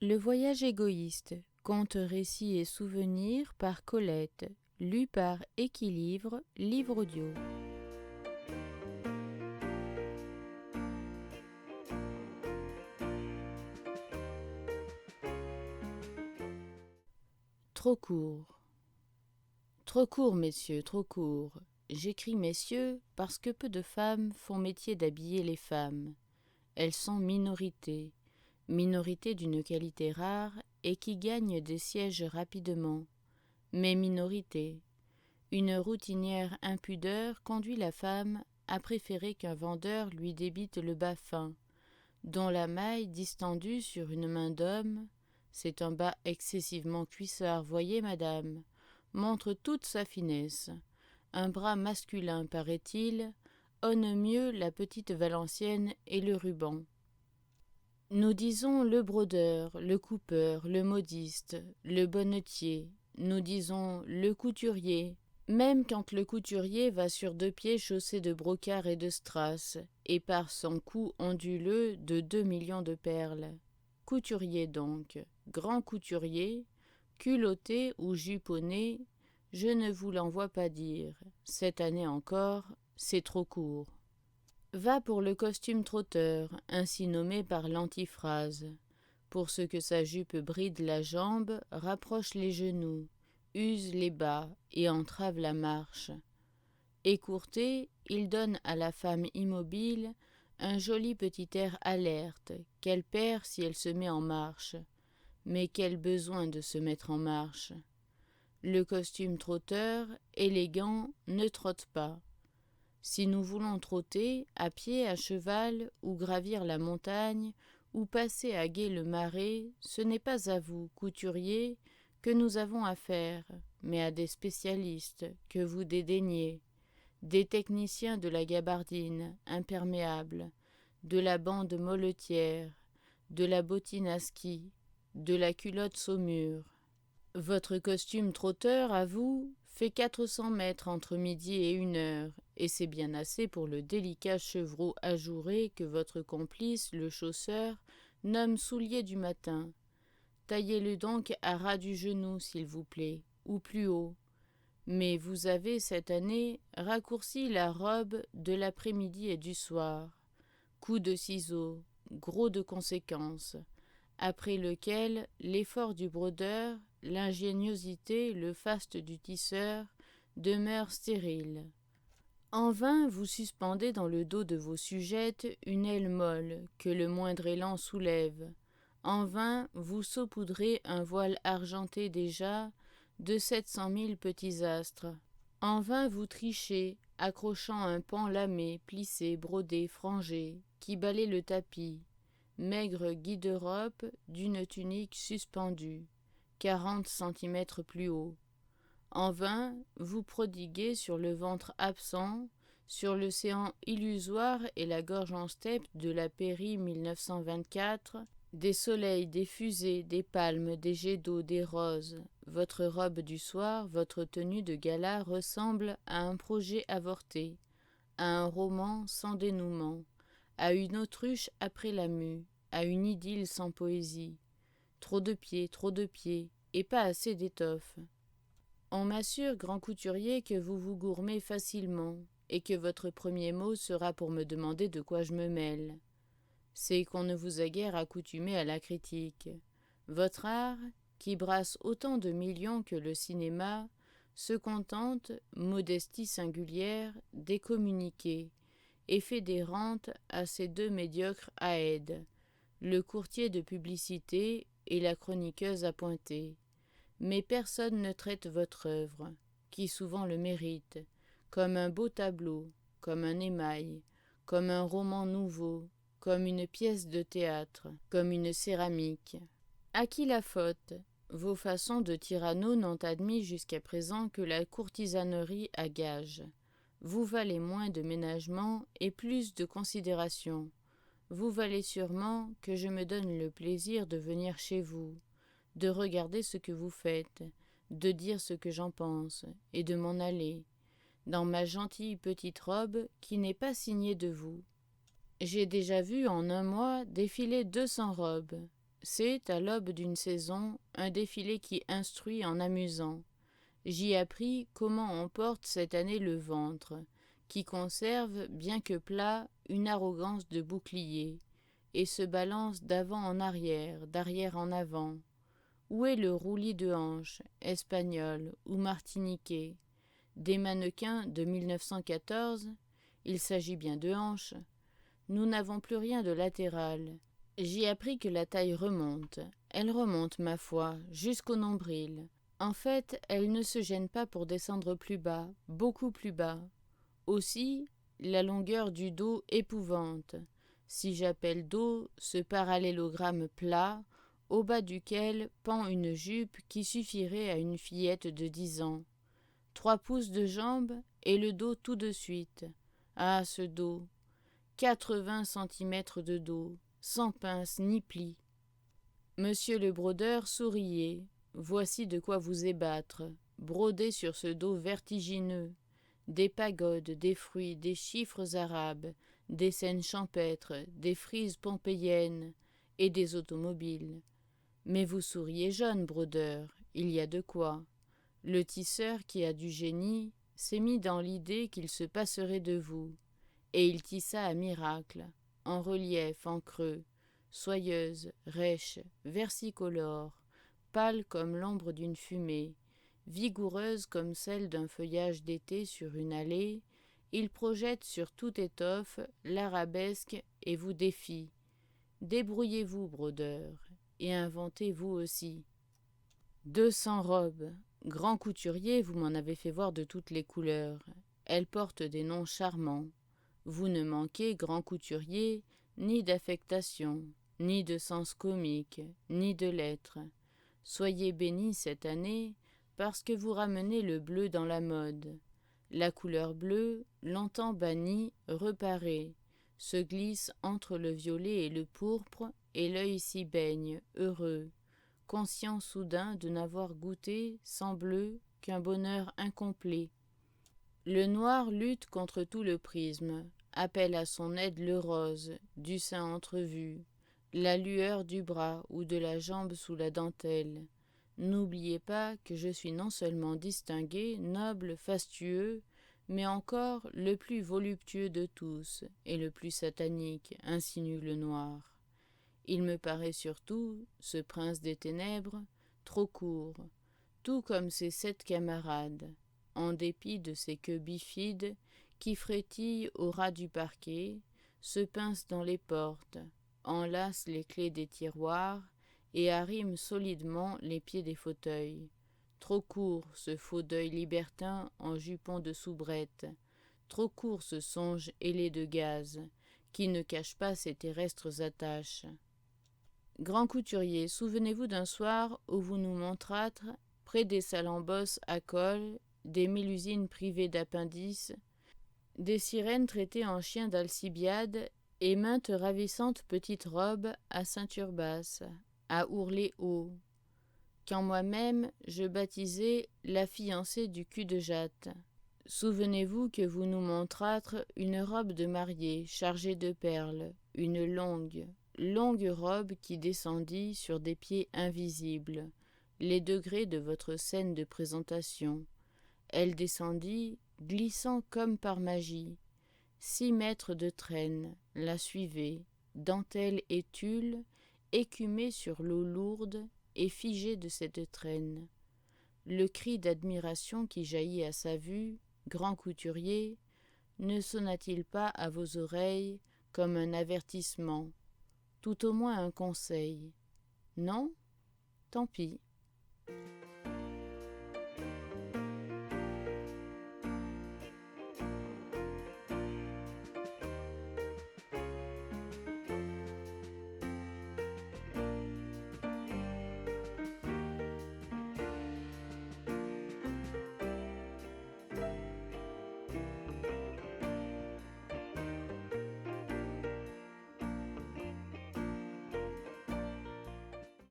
Le voyage égoïste, contes, récits et souvenirs par Colette, lu par Équilivre, livre audio. Trop court. Trop court, messieurs, trop court. J'écris messieurs parce que peu de femmes font métier d'habiller les femmes. Elles sont minorité d'une qualité rare et qui gagne des sièges rapidement. Mais minorité. Une routinière impudeur conduit la femme à préférer qu'un vendeur lui débite le bas fin, dont la maille distendue sur une main d'homme, c'est un bas excessivement cuissard, voyez madame, montre toute sa finesse. Un bras masculin, paraît-il, honne mieux la petite Valencienne et le ruban. Nous disons le brodeur, le coupeur, le modiste, le bonnetier, nous disons le couturier, même quand le couturier va sur 2 pieds chaussés de brocart et de strass, et par son cou onduleux de 2 millions de perles. Couturier donc, grand couturier, culotté ou juponné, je ne vous l'envoie pas dire, cette année encore, c'est trop court. Va pour le costume trotteur, ainsi nommé par l'antiphrase. Pour ce que sa jupe bride la jambe, rapproche les genoux, use les bas et entrave la marche. Écourté, il donne à la femme immobile un joli petit air alerte, qu'elle perd si elle se met en marche. Mais quel besoin de se mettre en marche. Le costume trotteur, élégant, ne trotte pas. Si nous voulons trotter, à pied, à cheval, ou gravir la montagne, ou passer à gué le marais, ce n'est pas à vous, couturiers, que nous avons affaire, mais à des spécialistes que vous dédaignez, des techniciens de la gabardine imperméable, de la bande molletière, de la bottine à ski, de la culotte saumure. Votre costume trotteur, à vous, fait 400 mètres entre midi et 1 heure, et c'est bien assez pour le délicat chevreau ajouré que votre complice, le chausseur, nomme soulier du matin. Taillez-le donc à ras du genou, s'il vous plaît, ou plus haut. Mais vous avez, cette année, raccourci la robe de l'après-midi et du soir. Coup de ciseaux, gros de conséquences, après lequel l'effort du brodeur, l'ingéniosité, le faste du tisseur demeurent stériles. En vain vous suspendez dans le dos de vos sujettes une aile molle que le moindre élan soulève. En vain vous saupoudrez un voile argenté déjà de 700 000 petits astres. En vain vous trichez, accrochant un pan lamé, plissé, brodé, frangé, qui balaie le tapis, maigre guide-robe d'une tunique suspendue, 40 centimètres plus haut. En vain, vous prodiguez sur le ventre absent, sur le séant illusoire et la gorge en steppe de la Péri 1924, des soleils, des fusées, des palmes, des jets d'eau, des roses. Votre robe du soir, votre tenue de gala ressemble à un projet avorté, à un roman sans dénouement, à une autruche après la mue, à une idylle sans poésie. Trop de pieds, et pas assez d'étoffe. On m'assure, grand couturier, que vous vous gourmez facilement, et que votre premier mot sera pour me demander de quoi je me mêle. C'est qu'on ne vous a guère accoutumé à la critique. Votre art, qui brasse autant de millions que le cinéma, se contente, modestie singulière, d'écommuniquer, et fait des rentes à ces 2 médiocres aèdes, le courtier de publicité et la chroniqueuse appointée. Mais personne ne traite votre œuvre, qui souvent le mérite, comme un beau tableau, comme un émail, comme un roman nouveau, comme une pièce de théâtre, comme une céramique. À qui la faute? Vos façons de tyranneau n'ont admis jusqu'à présent que la courtisanerie à gage. Vous valez moins de ménagement et plus de considération. Vous valez sûrement que je me donne le plaisir de venir chez vous, de regarder ce que vous faites, de dire ce que j'en pense, et de m'en aller, dans ma gentille petite robe qui n'est pas signée de vous. J'ai déjà vu en 1 mois défiler 200 robes. C'est, à l'aube d'une saison, un défilé qui instruit en amusant. J'y appris comment on porte cette année le ventre, qui conserve, bien que plat, une arrogance de bouclier, et se balance d'avant en arrière, d'arrière en avant. Où est le roulis de hanche, espagnol ou martiniquais? Des mannequins de 1914, il s'agit bien de hanches. Nous n'avons plus rien de latéral. J'y appris que la taille remonte. Elle remonte, ma foi, jusqu'au nombril. En fait, elle ne se gêne pas pour descendre plus bas, beaucoup plus bas. Aussi, la longueur du dos épouvante. Si j'appelle dos ce parallélogramme plat, au bas duquel pend une jupe qui suffirait à une fillette de 10 ans. 3 pouces de jambe et le dos tout de suite. Ah, ce dos! 80 centimètres de dos, sans pince ni pli. Monsieur le brodeur souriait. Voici de quoi vous ébattre. Broder sur ce dos vertigineux. Des pagodes, des fruits, des chiffres arabes, des scènes champêtres, des frises pompéiennes et des automobiles. Mais vous souriez jeune, brodeur, il y a de quoi. Le tisseur qui a du génie s'est mis dans l'idée qu'il se passerait de vous, et il tissa à miracle, en relief, en creux, soyeuse, rêche, versicolore, pâle comme l'ombre d'une fumée, vigoureuse comme celle d'un feuillage d'été sur une allée, il projette sur toute étoffe l'arabesque et vous défie. Débrouillez-vous, brodeur, et inventez vous aussi. 200 robes. Grand couturier, vous m'en avez fait voir de toutes les couleurs. Elles portent des noms charmants. Vous ne manquez, grand couturier, ni d'affectation, ni de sens comique, ni de lettres. Soyez bénis cette année, parce que vous ramenez le bleu dans la mode. La couleur bleue, longtemps bannie, reparaît, se glisse entre le violet et le pourpre, et l'œil s'y baigne, heureux, conscient soudain de n'avoir goûté, sans bleu, qu'un bonheur incomplet. Le noir lutte contre tout le prisme, appelle à son aide le rose, du sein entrevu, la lueur du bras ou de la jambe sous la dentelle. N'oubliez pas que je suis non seulement distingué, noble, fastueux, mais encore le plus voluptueux de tous, et le plus satanique, insinue le noir. Il me paraît surtout, ce prince des ténèbres, trop court, tout comme ses 7 camarades, en dépit de ses queues bifides qui frétillent au ras du parquet, se pincent dans les portes, enlacent les clés des tiroirs et arriment solidement les pieds des fauteuils. Trop court ce faux deuil libertin en jupon de soubrette, trop court ce songe ailé de gaz, qui ne cache pas ses terrestres attaches. Grand couturier, souvenez-vous d'un soir où vous nous montrâtes, près des salambosses à col, des mélusines privées d'appendices, des sirènes traitées en chiens d'Alcibiade et maintes ravissantes petites robes à ceinture basse, à ourler haut, quand moi-même je baptisais la fiancée du cul de jatte. Souvenez-vous que vous nous montrâtes une robe de mariée chargée de perles, une longue robe qui descendit sur des pieds invisibles, les degrés de votre scène de présentation. Elle descendit, glissant comme par magie. 6 mètres de traîne la suivaient, dentelle et tulle, écumée sur l'eau lourde et figée de cette traîne. Le cri d'admiration qui jaillit à sa vue, grand couturier, ne sonna-t-il pas à vos oreilles comme un avertissement, tout au moins un conseil? Non? Tant pis.